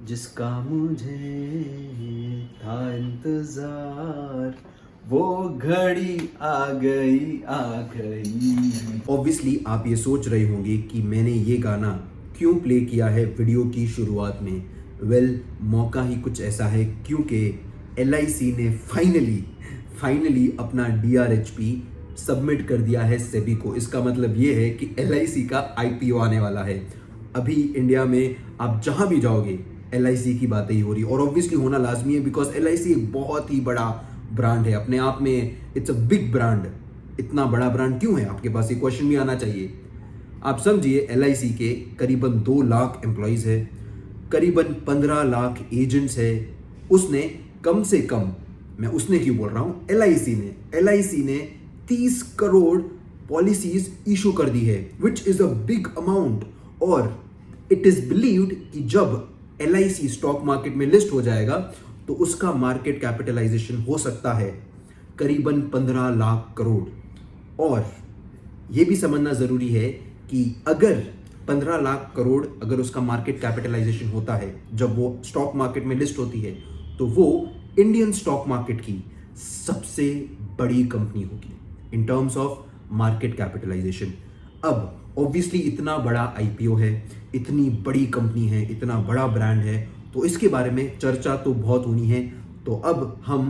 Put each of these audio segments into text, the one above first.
जिसका मुझे था इंतजार, वो घड़ी आ गई। ऑब्वियसली आप ये सोच रहे होंगे कि मैंने ये गाना क्यों प्ले किया है वीडियो की शुरुआत में। मौका ही कुछ ऐसा है क्योंकि LIC ने फाइनली अपना DRHP सबमिट कर दिया है सेबी को। इसका मतलब ये है कि LIC का IPO आने वाला है। अभी इंडिया में आप जहां भी जाओगे LIC की बातें ही हो रही, और ऑब्वियसली होना लाजमी है बिकॉज LIC एक बहुत ही बड़ा ब्रांड है अपने आप में। It's a big brand. इतना बड़ा ब्रांड क्यों है, आपके पास ये क्वेश्चन भी आना चाहिए। आप समझिए LIC के करीबन 2 लाख एम्प्लॉइज है, करीबन 15 लाख एजेंट्स है। उसने कम से कम, मैं उसने क्यों बोल रहा हूं, LIC ने 30 करोड़ पॉलिसीज इशू कर दी है, which is a big amount. और इट इज बिलीव्ड कि जब LIC स्टॉक मार्केट में लिस्ट हो जाएगा तो उसका मार्केट कैपिटलाइजेशन हो सकता है करीबन 15 लाख करोड़। और यह भी समझना जरूरी है कि अगर 15 लाख करोड़ अगर उसका मार्केट कैपिटलाइजेशन होता है जब वो स्टॉक मार्केट में लिस्ट होती है, तो वो इंडियन स्टॉक मार्केट की सबसे बड़ी कंपनी होगी in terms of market capitalization. अब ऑब्वियसली इतना बड़ा IPO है, इतनी बड़ी कंपनी है, इतना बड़ा ब्रांड है, तो इसके बारे में चर्चा तो बहुत होनी है। तो अब हम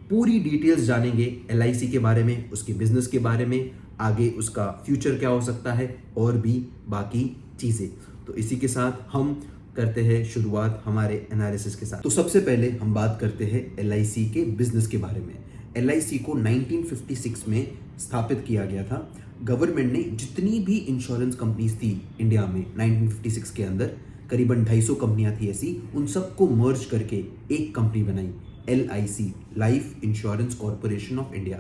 पूरी डिटेल्स जानेंगे LIC के बारे में, उसके बिजनेस के बारे में, आगे उसका फ्यूचर क्या हो सकता है और भी बाकी चीजें। तो इसी के साथ हम करते हैं शुरुआत हमारे एनालिसिस के साथ। तो सबसे पहले हम बात करते हैं LIC के बिजनेस के बारे में। LIC को 1956 में स्थापित किया गया था। गवर्नमेंट ने जितनी भी इंश्योरेंस कंपनीज थी इंडिया में 1956 के अंदर, करीबन 250 कंपनियां थी ऐसी, उन सबको मर्ज करके एक कंपनी बनाई, LIC, life insurance corporation of India,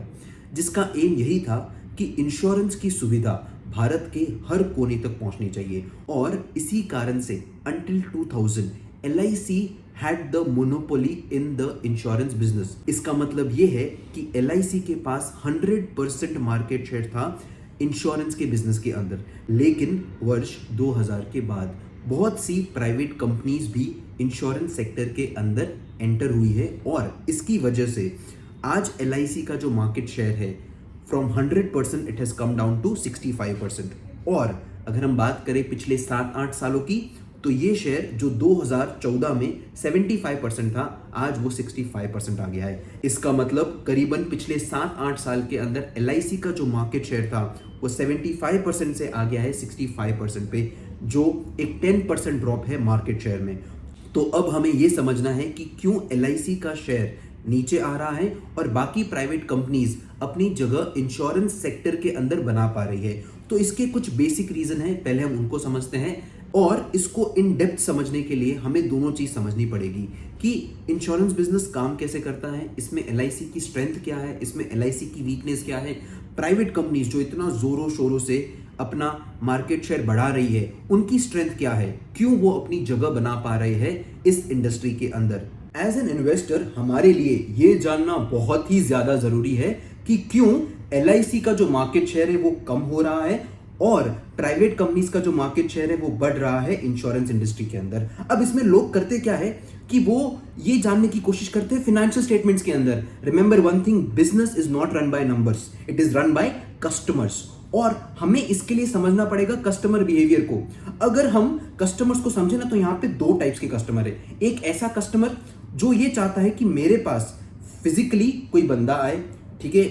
जिसका एम यही था कि इंश्योरेंस की सुविधा भारत के हर कोने तक पहुंचनी चाहिए। और इसी कारण से until 2000 LIC had the monopoly in the insurance business। इसका मतलब ये है कि LIC के पास 100% मार्केट शेयर था इंश्योरेंस के बिजनेस के अंदर। लेकिन वर्ष 2000 के बाद बहुत सी प्राइवेट कंपनीज भी इंश्योरेंस सेक्टर के अंदर एंटर हुई है, और इसकी वजह से आज LIC का जो मार्केट शेयर है from 100% it has come down to 65%। और अगर हम बात करें पिछले 7-8 सालों की, तो ये शेयर जो 2014 में 75% था, आज वो 65% आ गया है। इसका मतलब करीबन पिछले 7-8 साल के अंदर LIC का जो मार्केट शेयर था वो 75% से आ गया है 65% पे, जो एक 10% ड्रॉप है मार्केट शेयर में। तो अब हमें ये समझना है कि क्यों LIC का शेयर नीचे आ रहा है और बाकी प्राइवेट कंपनीज अपनी जगह इंश्योरेंस सेक्टर के अंदर बना पा रही है। तो इसके कुछ बेसिक रीजन है, पहले हम उनको समझते हैं। और इसको इन डेप्थ समझने के लिए हमें दोनों चीज समझनी पड़ेगी कि इंश्योरेंस बिजनेस काम कैसे करता है, इसमें LIC की स्ट्रेंथ क्या है, इसमें LIC की वीकनेस क्या है, प्राइवेट कंपनीज जो इतना जोरों शोरों से अपना मार्केट शेयर बढ़ा रही है उनकी स्ट्रेंथ क्या है, क्यों वो अपनी जगह बना पा रहे हैं इस इंडस्ट्री के अंदर। एज एन इन्वेस्टर हमारे लिए ये जानना बहुत ही ज्यादा जरूरी है कि क्यों LIC का जो मार्केट शेयर है वो कम हो रहा है और प्राइवेट कंपनीज का जो मार्केट शेयर है वो बढ़ रहा है इंश्योरेंस इंडस्ट्री के अंदर। अब इसमें लोग करते क्या है कि वो ये जानने की कोशिश करते हैं फिनेंशियल स्टेटमेंट्स के अंदर। Remember one thing, business is not run by numbers, it is run by customers. और हमें इसके लिए समझना पड़ेगा कस्टमर बिहेवियर को। अगर हम कस्टमर्स को समझे ना, तो यहाँ पे 2 टाइप्स के कस्टमर है। एक ऐसा कस्टमर जो ये चाहता है कि मेरे पास फिजिकली कोई बंदा आए, ठीक है,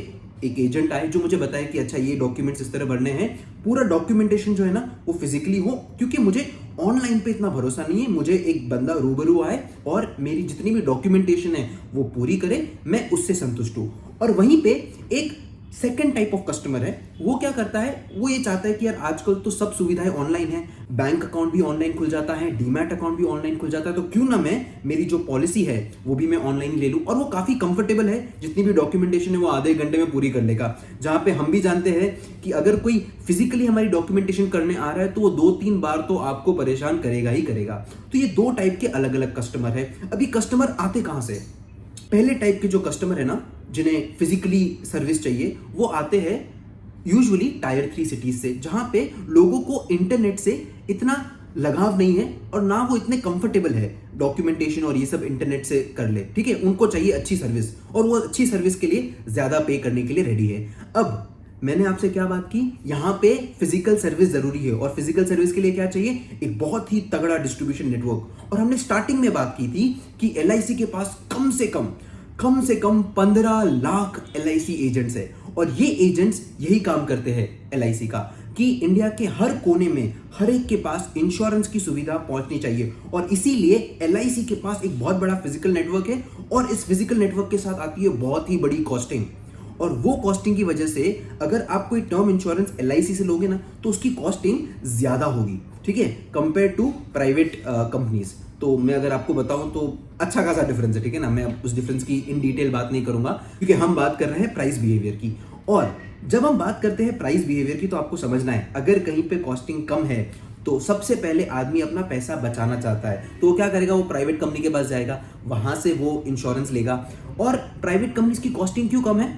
एक एजेंट आए जो मुझे बताए कि अच्छा ये डॉक्यूमेंट्स इस तरह भरने हैं, पूरा डॉक्यूमेंटेशन जो है ना वो फिजिकली हो, क्योंकि मुझे ऑनलाइन पे इतना भरोसा नहीं है। मुझे एक बंदा रूबरू आए और मेरी जितनी भी डॉक्यूमेंटेशन है वो पूरी करे, मैं उससे संतुष्ट हूं। और वहीं पे एक सेकेंड टाइप ऑफ कस्टमर है, वो क्या करता है, वो ये चाहता है कि यार आजकल तो सब सुविधाएं ऑनलाइन है, बैंक अकाउंट भी ऑनलाइन खुल जाता है, डीमैट अकाउंट भी ऑनलाइन खुल जाता है, तो क्यों ना मैं मेरी जो पॉलिसी है वो भी मैं ऑनलाइन ले लूं। और वो काफी कंफर्टेबल है, जितनी भी डॉक्यूमेंटेशन है वो आधे घंटे में पूरी कर लेगा। जहां पे हम भी जानते हैं कि अगर कोई फिजिकली हमारी डॉक्यूमेंटेशन करने आ रहा है तो वो 2-3 बार तो आपको परेशान करेगा ही करेगा। तो ये 2 टाइप के अलग अलग कस्टमर है। अभी कस्टमर आते कहां से? पहले टाइप के जो कस्टमर है ना, जिन्हें फिजिकली सर्विस चाहिए, वो आते हैं यूजुअली टायर 3 सिटीज से, जहां पे लोगों को इंटरनेट से इतना लगाव नहीं है और ना वो इतने कंफर्टेबल है डॉक्यूमेंटेशन और ये सब इंटरनेट से कर ले, ठीक है, उनको चाहिए अच्छी सर्विस और वो अच्छी सर्विस के लिए ज्यादा पे करने के लिए रेडी है। अब मैंने आपसे क्या बात की, यहां पे फिजिकल सर्विस जरूरी है और फिजिकल सर्विस के लिए क्या चाहिए, एक बहुत ही तगड़ा डिस्ट्रीब्यूशन नेटवर्क। और हमने स्टार्टिंग में बात की थी कि एलआईसी के पास कम से कम 15 लाख एलआईसी एजेंट्स है और ये एजेंट्स यही काम करते हैं एलआईसी का कि इंडिया के हर कोने में हर एक के पास इंश्योरेंस की सुविधा पहुंचनी चाहिए। और इसीलिए एलआईसी के पास एक बहुत बड़ा फिजिकल नेटवर्क है और इस फिजिकल नेटवर्क के साथ आती है बहुत ही बड़ी कॉस्टिंग। और वो कॉस्टिंग की वजह से अगर आप कोई टर्म इंश्योरेंस एलआईसी से लोगे ना तो उसकी कॉस्टिंग ज्यादा होगी, ठीक है, कंपेयर टू प्राइवेट कंपनीज। तो मैं अगर आपको बताऊं तो अच्छा खासा डिफरेंस है, ठीक है ना। मैं उस डिफरेंस की इन डिटेल बात नहीं करूंगा क्योंकि हम बात कर रहे हैं प्राइस बिहेवियर की। और जब हम बात करते हैं प्राइस बिहेवियर की तो आपको समझना है, अगर कहीं पे कॉस्टिंग कम है तो सबसे पहले आदमी अपना पैसा बचाना चाहता है तो वो क्या करेगा, वो प्राइवेट कंपनी के पास जाएगा, वहां से वो इंश्योरेंस लेगा। और प्राइवेट कंपनीज की कॉस्टिंग क्यों कम है,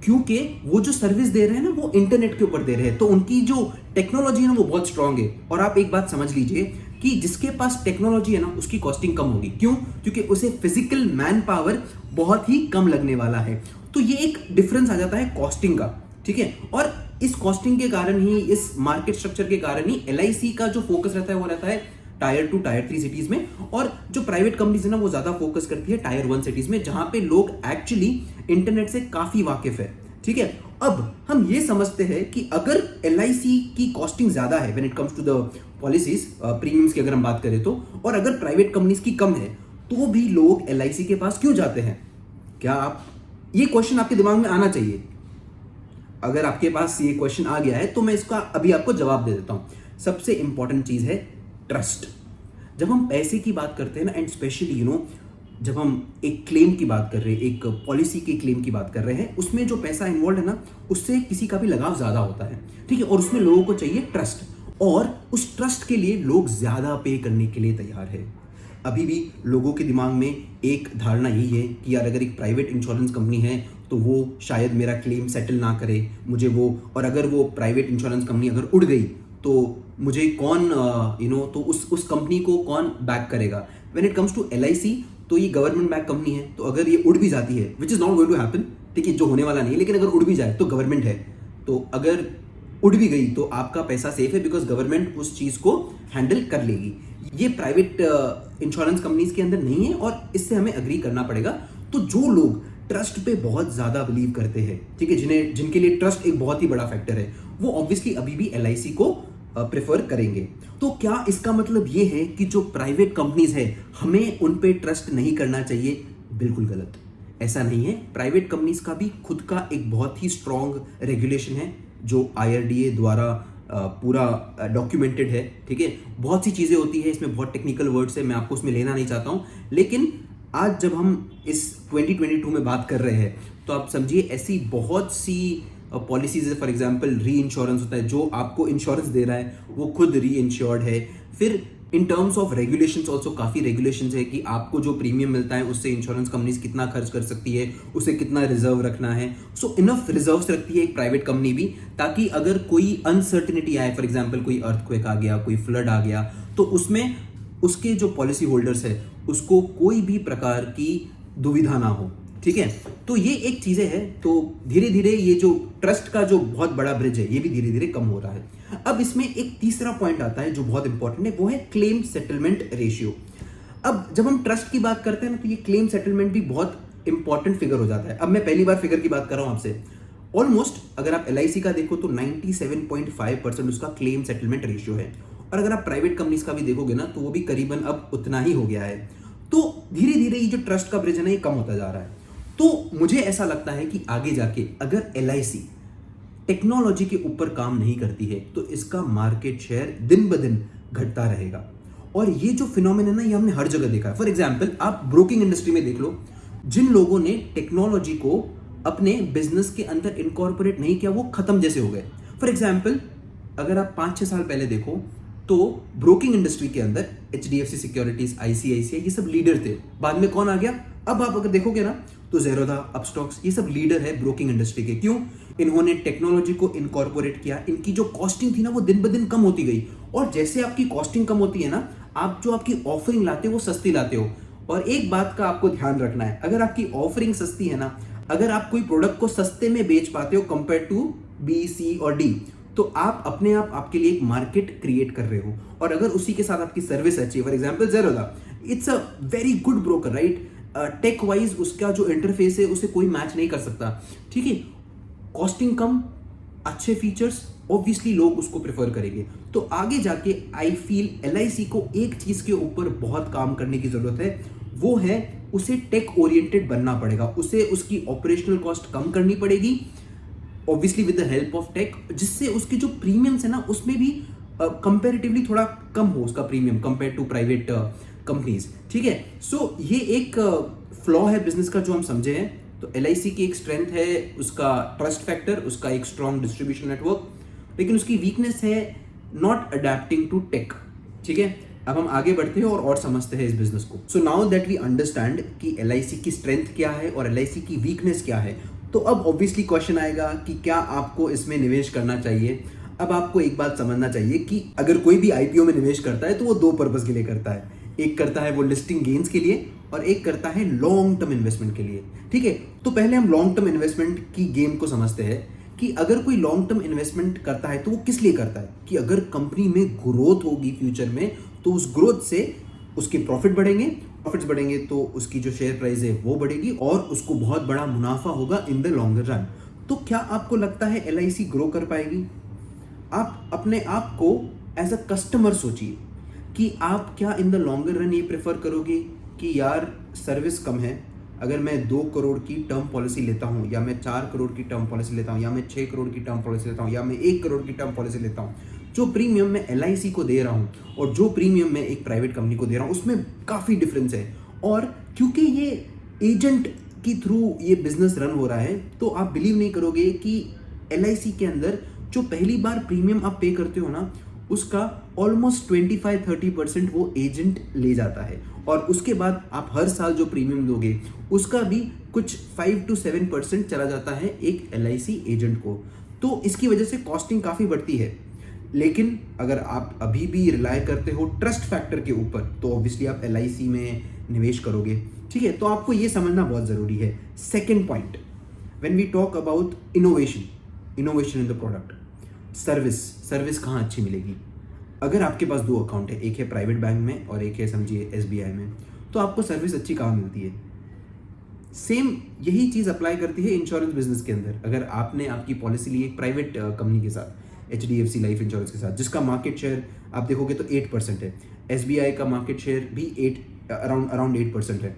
क्योंकि वो जो सर्विस दे रहे हैं ना वो इंटरनेट के ऊपर दे रहे हैं, तो उनकी जो टेक्नोलॉजी है ना वो बहुत स्ट्रांग है। और आप एक बात समझ लीजिए कि जिसके पास टेक्नोलॉजी है ना उसकी कॉस्टिंग कम होगी। क्यों? क्योंकि उसे फिजिकल मैन पावर बहुत ही कम लगने वाला है। तो ये एक डिफरेंस आ जाता है कॉस्टिंग का, ठीक है। और इस कॉस्टिंग के कारण ही, इस मार्केट स्ट्रक्चर के कारण ही एलआईसी का जो फोकस रहता है वो रहता है टायर 2 टायर 3 सिटीज में, और जो प्राइवेट कंपनीज है ना वो ज्यादा फोकस करती है टायर 1 सिटीज में जहां पे लोग एक्चुअली इंटरनेट से काफी वाकिफ है, ठीक है। अब हम ये समझते हैं कि अगर एलआईसी की कॉस्टिंग ज्यादा है when it comes to the policies, premiums की अगर हम बात करें तो, और अगर प्राइवेट कंपनीज की कम है तो भी लोग एलआईसी के पास क्यों जाते हैं? क्या आप, ये क्वेश्चन आपके दिमाग में आना चाहिए। अगर आपके पास ये क्वेश्चन आ गया है तो मैं इसका अभी आपको जवाब दे देता हूं। सबसे इंपॉर्टेंट चीज है ट्रस्ट। जब हम पैसे की बात करते हैं ना, एंड स्पेशली जब हम एक क्लेम की बात कर रहे हैं, एक पॉलिसी के क्लेम की बात कर रहे हैं, उसमें जो पैसा इन्वॉल्व है ना उससे किसी का भी लगाव ज्यादा होता है, ठीक है। और उसमें लोगों को चाहिए ट्रस्ट, और उस ट्रस्ट के लिए लोग ज्यादा पे करने के लिए तैयार है। अभी भी लोगों के दिमाग में एक धारणा यही है कि यार अगर एक प्राइवेट इंश्योरेंस कंपनी है तो वो शायद मेरा क्लेम सेटल ना करे मुझे वो, और अगर वो प्राइवेट इंश्योरेंस कंपनी अगर उड़ गई तो मुझे कौन तो उस कंपनी को कौन बैक करेगा। When it comes to LIC तो ये गवर्नमेंट बैक कंपनी है, तो अगर ये उड़ भी जाती है, which is not going to happen, ठीक है, जो होने वाला नहीं है, लेकिन अगर उड़ भी जाए तो गवर्नमेंट है, तो अगर उड़ भी गई तो आपका पैसा सेफ है बिकॉज गवर्नमेंट उस चीज को हैंडल कर लेगी। ये प्राइवेट इंश्योरेंस कंपनीज के अंदर नहीं है और इससे हमें अग्री करना पड़ेगा। तो जो लोग ट्रस्ट पे बहुत ज्यादा बिलीव करते हैं, ठीक है, जिनके लिए ट्रस्ट एक बहुत ही बड़ा फैक्टर है, वो ऑब्वियसली अभी भी एलआईसी को प्रेफर करेंगे। तो क्या इसका मतलब ये है कि जो प्राइवेट कंपनीज है हमें उन पे ट्रस्ट नहीं करना चाहिए? बिल्कुल गलत, ऐसा नहीं है। प्राइवेट कंपनीज का भी खुद का एक बहुत ही स्ट्रॉन्ग रेगुलेशन है जो आईआरडीए द्वारा पूरा डॉक्यूमेंटेड है, ठीक है। बहुत सी चीजें होती है, इसमें बहुत टेक्निकल वर्ड्स है, मैं आपको उसमें लेना नहीं चाहता हूं। लेकिन आज जब हम इस 2022 में बात कर रहे हैं तो आप समझिए ऐसी बहुत सी पॉलिसीज है। फॉर एग्जांपल री इंश्योरेंस होता है, जो आपको इंश्योरेंस दे रहा है वो खुद री इंश्योर्ड है। फिर इन टर्म्स ऑफ रेगुलेशंस ऑल्सो काफी रेगुलेशंस है कि आपको जो प्रीमियम मिलता है उससे इंश्योरेंस कंपनीज कितना खर्च कर सकती है, उसे कितना रिजर्व रखना है। सो इनफ रिजर्व्स रखती है एक प्राइवेट कंपनी भी, ताकि अगर कोई अनसर्टिनिटी आए, फॉर एग्जांपल कोई अर्थक्वेक आ गया, कोई फ्लड आ गया, तो उसमें उसके जो पॉलिसी होल्डर्स है उसको कोई भी प्रकार की दुविधा ना हो, ठीक है। तो ये एक चीजें है। तो धीरे धीरे ये जो ट्रस्ट का जो बहुत बड़ा ब्रिज है ये भी धीरे धीरे कम हो रहा है। अब इसमें एक तीसरा पॉइंट आता है जो बहुत इंपॉर्टेंट है, वो है क्लेम सेटलमेंट रेशियो। अब जब हम ट्रस्ट की बात करते हैं ना तो ये क्लेम सेटलमेंट भी बहुत इंपॉर्टेंट फिगर हो जाता है। अब मैं पहली बार फिगर की बात कर रहा हूं आपसे। ऑलमोस्ट अगर आप एलआईसी का देखो तो 97.5% उसका क्लेम सेटलमेंट रेशियो है, और अगर आप प्राइवेट कंपनीज का भी देखोगे ना तो वो भी करीबन अब उतना ही हो गया है। तो धीरे धीरे ये जो ट्रस्ट का ब्रिज है ना ये कम होता जा रहा है। तो मुझे ऐसा लगता है कि आगे जाके अगर एलआईसी टेक्नोलॉजी के ऊपर काम नहीं करती है तो इसका मार्केट शेयर दिन ब दिन घटता रहेगा। और ये जो फिनोमेना है ना ये हमने हर जगह देखा है। फॉर एग्जांपल आप ब्रोकिंग इंडस्ट्री में देख लो, जिन लोगों ने टेक्नोलॉजी को अपने बिजनेस के अंदर इनकॉर्पोरेट नहीं किया वो खत्म जैसे हो गए। फॉर एग्जांपल अगर आप 5-6 साल पहले देखो तो ब्रोकिंग इंडस्ट्री के अंदर HDFC सिक्योरिटीज, ICICI ये सब लीडर थे। बाद में कौन आ गया? अब आप अगर देखोगे ना तो ज़ेरोधा, अपस्टॉक्स ये सब लीडर है ब्रोकिंग इंडस्ट्री के। क्यों? इन्होंने टेक्नोलॉजी को इनकॉर्पोरेट किया, इनकी जो कॉस्टिंग थी ना वो दिन ब दिन कम होती गई, और जैसे आपकी कॉस्टिंग कम होती है ना आप जो आपकी ऑफरिंग लाते हो वो सस्ती लाते हो। और एक बात का आपको ध्यान रखना है, अगर आपकी ऑफरिंग सस्ती है ना, अगर आप कोई प्रोडक्ट को सस्ते में बेच पाते हो कंपेयर टू बी, सी और डी, तो आप अपने आप आपके लिए एक मार्केट क्रिएट कर रहे हो। और अगर उसी के साथ आपकी सर्विस अच्छी है, for example Zerodha, it's a very good broker, right? Tech wise उसका जो इंटरफेस है उसे कोई मैच नहीं कर सकता, ठीक है? कॉस्टिंग कम, अच्छे फीचर्स, ऑब्वियसली लोग उसको प्रेफर करेंगे। तो आगे जाके आई फील एलआईसी को एक चीज के ऊपर बहुत काम करने की जरूरत है, वो है उसे टेक ओरिएंटेड बनना पड़ेगा। उसे उसकी ऑपरेशनल कॉस्ट कम करनी पड़ेगी, obviously with the help of tech, जिससे उसके जो प्रीमियम्स है ना उसमें भी कंपेरेटिवली थोड़ा कम हो उसका premium compare to private companies, ठीक है? सो ये एक फ्लॉ है बिजनेस का जो हम समझे हैं। तो एलआईसी की एक स्ट्रेंथ है उसका ट्रस्ट फैक्टर, उसका एक स्ट्रॉन्ग डिस्ट्रीब्यूशन नेटवर्क, लेकिन उसकी वीकनेस है नॉट अडेप्टिंग टू टेक, ठीक है? अब हम आगे बढ़ते हैं और समझते हैं इस बिजनेस को। So now that we understand कि एलआईसी की स्ट्रेंथ क्या है और एलआईसी की वीकनेस क्या है, तो अब ऑब्वियसली क्वेश्चन आएगा कि क्या आपको इसमें निवेश करना चाहिए। अब आपको एक बात समझना चाहिए कि अगर कोई भी आईपीओ में निवेश करता है तो वो दो पर्पस के लिए करता है। एक करता है वो लिस्टिंग गेन्स के लिए और एक करता है लॉन्ग टर्म इन्वेस्टमेंट के लिए, ठीक है? तो पहले हम लॉन्ग टर्म इन्वेस्टमेंट की गेम को समझते हैं कि अगर कोई लॉन्ग टर्म इन्वेस्टमेंट करता है तो वो किस लिए करता है, कि अगर कंपनी में ग्रोथ होगी फ्यूचर में तो उस ग्रोथ से उसके प्रॉफिट बढ़ेंगे, प्रॉफिट्स बढ़ेंगे तो उसकी जो शेयर प्राइस है वो बढ़ेगी और उसको बहुत बड़ा मुनाफा होगा इन द लॉन्गर रन। तो क्या आपको लगता है एलआईसी ग्रो कर पाएगी? आप अपने आप को एज अ कस्टमर सोचिए कि आप क्या इन द लॉन्गर रन ये प्रेफर करोगे कि यार सर्विस कम है, अगर मैं 2 करोड़ की टर्म पॉलिसी लेता हूँ या मैं 4 करोड़ की टर्म पॉलिसी लेता हूँ या मैं 6 करोड़ की टर्म पॉलिसी लेता हूँ या मैं 1 करोड़ की टर्म पॉलिसी लेता हूँ, जो प्रीमियम मैं एलआईसी को दे रहा हूँ और जो प्रीमियम मैं एक प्राइवेट कंपनी को दे रहा हूँ उसमें काफ़ी डिफरेंस है। और क्योंकि ये एजेंट की थ्रू ये बिजनेस रन हो रहा है तो आप बिलीव नहीं करोगे कि एलआईसी के अंदर जो पहली बार प्रीमियम आप पे करते हो ना उसका ऑलमोस्ट 25-30% वो एजेंट ले जाता है और उसके बाद आप हर साल जो प्रीमियम दोगे उसका भी कुछ 5 to 7% चला जाता है एक एलआईसी एजेंट को। तो इसकी वजह से कॉस्टिंग काफ़ी बढ़ती है। लेकिन अगर आप अभी भी रिलाय करते हो ट्रस्ट फैक्टर के ऊपर तो ऑब्वियसली आप एलआईसी में निवेश करोगे, ठीक है? तो आपको ये समझना बहुत ज़रूरी है। Second point, when we talk about innovation in the product, service कहाँ अच्छी मिलेगी? अगर आपके पास 2 अकाउंट है, एक है प्राइवेट बैंक में और एक है समझिए एसबीआई में, तो आपको सर्विस अच्छी कहाँ मिलती है? सेम यही चीज़ अप्लाई करती है इंश्योरेंस बिजनेस के अंदर। अगर आपने आपकी पॉलिसी ली एक प्राइवेट कंपनी के साथ, एचडीएफसी लाइफ इंश्योरेंस के साथ, जिसका मार्केट शेयर आप देखोगे तो 8% है, एसबीआई का मार्केट शेयर भी अराउंड 8% है।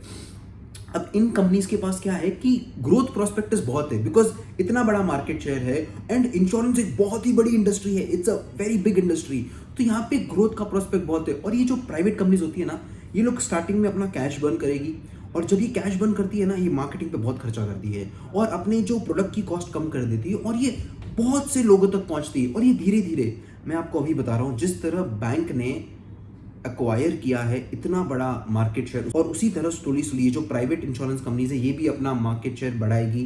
अब इन कंपनीज के पास क्या है कि ग्रोथ प्रोस्पेक्टस बहुत है बिकॉज इतना बड़ा मार्केट शेयर है एंड इंश्योरेंस एक बहुत ही बड़ी इंडस्ट्री है, it's a very big industry. तो यहाँ पे ग्रोथ का प्रोस्पेक्ट बहुत है। और ये जो प्राइवेट कंपनीज होती है ना, ये लोग स्टार्टिंग में अपना कैश बर्न करेगी और जब ये कैश बर्न करती है ना, ये मार्केटिंग पे बहुत खर्चा करती है और अपने जो प्रोडक्ट की कॉस्ट कम कर देती है और ये बहुत से लोगों तक पहुँचती है। और ये धीरे धीरे, मैं आपको अभी बता रहा हूँ, जिस तरह बैंक ने एक्वायर किया है इतना बड़ा मार्केट शेयर, और उसी तरह स्लोली जो प्राइवेट इंश्योरेंस कंपनीज है ये भी अपना मार्केट शेयर बढ़ाएगी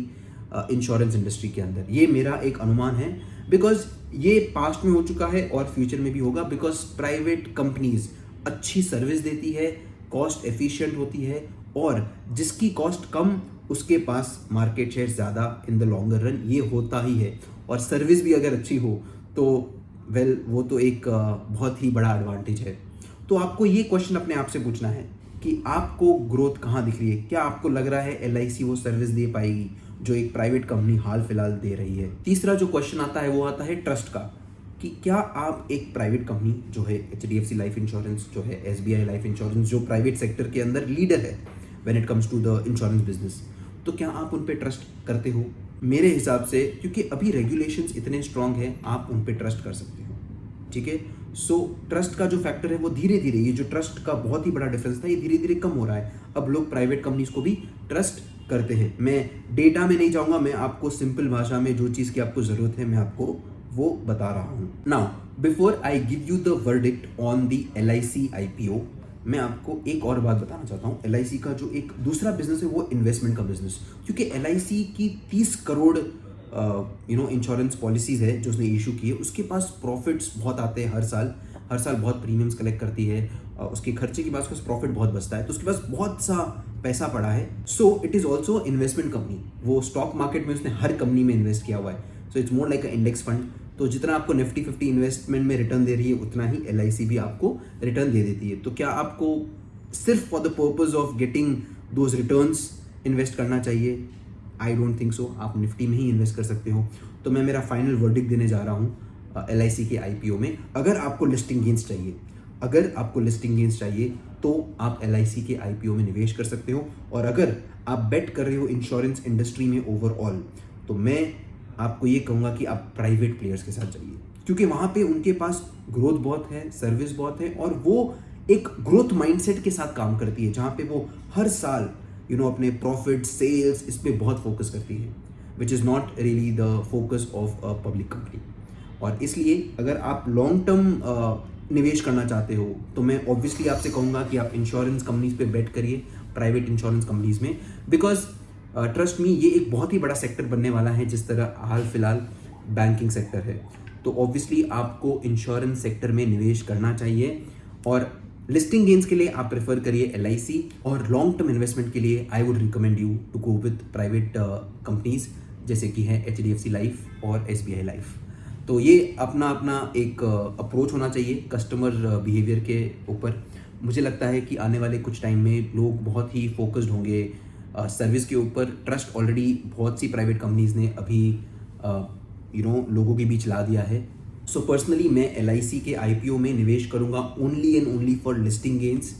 इंश्योरेंस इंडस्ट्री के अंदर। ये मेरा एक अनुमान है बिकॉज ये पास्ट में हो चुका है और फ्यूचर में भी होगा बिकॉज प्राइवेट कंपनीज अच्छी सर्विस देती है, कॉस्ट एफिशिएंट होती है और जिसकी कॉस्ट कम उसके पास मार्केट शेयर ज़्यादा इन द लॉन्गर रन, ये होता ही है। और सर्विस भी अगर अच्छी हो तो वो तो एक बहुत ही बड़ा एडवांटेज है। तो आपको ये क्वेश्चन अपने आप से पूछना है कि आपको ग्रोथ कहाँ दिख रही है? क्या आपको लग रहा है एलआईसी वो सर्विस दे पाएगी जो एक प्राइवेट कंपनी हाल फिलहाल दे रही है? तीसरा जो क्वेश्चन आता है वो आता है ट्रस्ट का, कि क्या आप एक प्राइवेट कंपनी जो है एचडीएफसी लाइफ इंश्योरेंस, जो है एसबीआई लाइफ इंश्योरेंस, जो प्राइवेट सेक्टर के अंदर लीडर है when it comes to the insurance business, तो क्या आप उन पे ट्रस्ट करते हो? मेरे हिसाब से, क्योंकि अभी रेगुलेशंस इतने स्ट्रांग हैं, आप उन पे ट्रस्ट कर सकते हो, ठीक है? सो ट्रस्ट का जो फैक्टर है वो धीरे धीरे, ये जो ट्रस्ट का बहुत ही बड़ा डिफरेंस था, ये धीरे धीरे कम हो रहा है। अब लोग प्राइवेट कंपनीज को भी ट्रस्ट करते हैं। मैं डेटा में नहीं जाऊंगा, मैं आपको सिंपल भाषा में जो चीज़ की आपको ज़रूरत है मैं आपको वो बता रहा हूँ। Now before I give you the verdict on the LIC IPO, मैं आपको एक और बात बताना चाहता हूँ। एलआईसी का जो एक दूसरा बिजनेस है वो इन्वेस्टमेंट का बिजनेस, क्योंकि एलआईसी की 30 करोड़ इंश्योरेंस पॉलिसीज है जो उसने इशू की है, उसके पास प्रॉफिट्स बहुत आते हैं हर हर साल बहुत प्रीमियम्स कलेक्ट करती है, उसके खर्चे के बाद उसके पास प्रॉफिट बहुत बचता है, तो उसके पास बहुत सा पैसा पड़ा है। So it is also investment company, वो स्टॉक मार्केट में उसने हर कंपनी में इन्वेस्ट किया हुआ है। So it's more like a index fund. तो जितना आपको निफ्टी 50 इन्वेस्टमेंट में रिटर्न दे रही है, उतना ही LIC भी आपको रिटर्न दे देती है। तो क्या आपको सिर्फ for the purpose of getting those returns invest करना चाहिए? I don't think so. आप निफ्टी में ही इन्वेस्ट कर सकते हो। तो मैं मेरा फाइनल वर्डिक्ट देने जा रहा हूँ LIC के IPO में। अगर आपको लिस्टिंग गेन्स चाहिए, तो आप LIC के IPO में निवेश कर सकते हो। और अगर आप बेट कर रहे हो इंश्योरेंस इंडस्ट्री में ओवरऑल, तो मैं आपको ये कहूँगा कि आप प्राइवेट प्लेयर्स के साथ जाइए, क्योंकि वहाँ पे उनके पास ग्रोथ बहुत है, सर्विस बहुत है, और वो एक ग्रोथ माइंडसेट के साथ काम करती है, जहाँ पे वो हर साल अपने प्रॉफिट, सेल्स, इस पे बहुत फोकस करती है, which is not really the focus of a public company. और इसलिए अगर आप लॉन्ग टर्म निवेश करना चाहते हो, तो मैं ऑब्वियसली आपसे कहूँगा कि आप इंश्योरेंस कंपनीज पे बेट करिए, प्राइवेट इंश्योरेंस कंपनीज में, बिकॉज ट्रस्ट मी, ये एक बहुत ही बड़ा सेक्टर बनने वाला है, जिस तरह हाल फिलहाल बैंकिंग सेक्टर है। तो ऑब्वियसली आपको इंश्योरेंस सेक्टर में निवेश करना चाहिए। और लिस्टिंग गेन्स के लिए आप प्रेफर करिए LIC, और लॉन्ग टर्म इन्वेस्टमेंट के लिए I would recommend you to go with private companies, जैसे कि है HDFC लाइफ और SBI लाइफ। तो ये अपना अपना एक अप्रोच होना चाहिए कस्टमर बिहेवियर के ऊपर। मुझे लगता है कि आने वाले कुछ टाइम में लोग बहुत ही फोकस्ड होंगे सर्विस के ऊपर। ट्रस्ट ऑलरेडी बहुत सी प्राइवेट कंपनीज ने अभी लोगों के बीच ला दिया है। सो पर्सनली मैं LIC के IPO में निवेश करूंगा only and only for listing gains,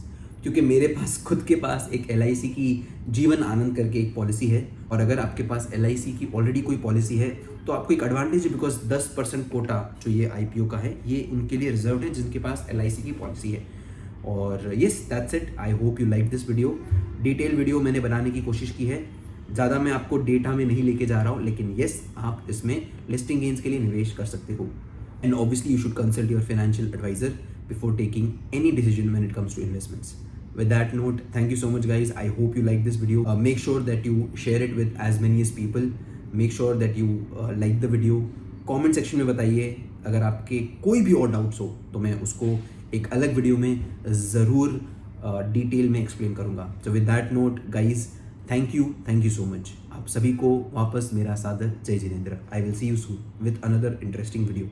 क्योंकि मेरे पास खुद के पास एक LIC की जीवन आनंद करके एक पॉलिसी है। और अगर आपके पास LIC की ऑलरेडी कोई पॉलिसी है, तो आपको एक एडवांटेज है, बिकॉज 10% कोटा जो ये IPO का है, ये उनके लिए रिजर्व है जिनके पास LIC की पॉलिसी है। और yes, that's it. I hope you like this video. Detail video मैंने बनाने की कोशिश की है, ज़्यादा मैं आपको डेटा में नहीं लेके जा रहा हूँ, लेकिन येस, आप इसमें लिस्टिंग गेन्स के लिए निवेश कर सकते हो। And obviously, you should consult your financial advisor before taking any decision when it comes to investments. With that note, thank you so much, guys. I hope you like this video. Make sure that you share it with as many as people. Make sure that you like the video. Comment section में बताइए अगर आपके कोई भी और doubts हो, तो मैं उसको एक अलग वीडियो में ज़रूर डिटेल में एक्सप्लेन करूँगा। So with that note, guys, thank you so much. आप सभी को वापस मेरा सादर जय Jinendra. I will see you soon with another interesting video.